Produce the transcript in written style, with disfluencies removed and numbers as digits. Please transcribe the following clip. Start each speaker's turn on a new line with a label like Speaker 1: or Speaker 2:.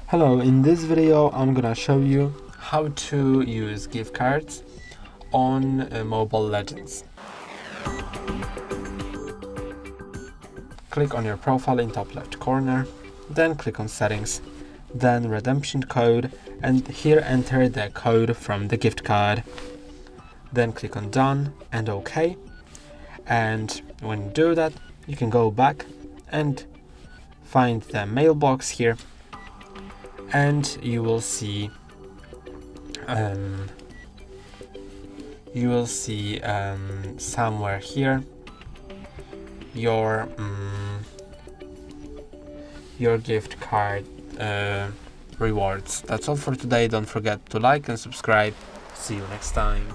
Speaker 1: Hello, in this video I'm gonna show you how to use gift cards on Mobile Legends. Click on your profile in top left corner, then click on settings, then redemption code, and here enter the code from the gift card. Then click on done and OK, and when you do that you can go back and find the mailbox here, and you will see somewhere here your gift card rewards. That's all for today. Don't forget to like and subscribe. See you next time.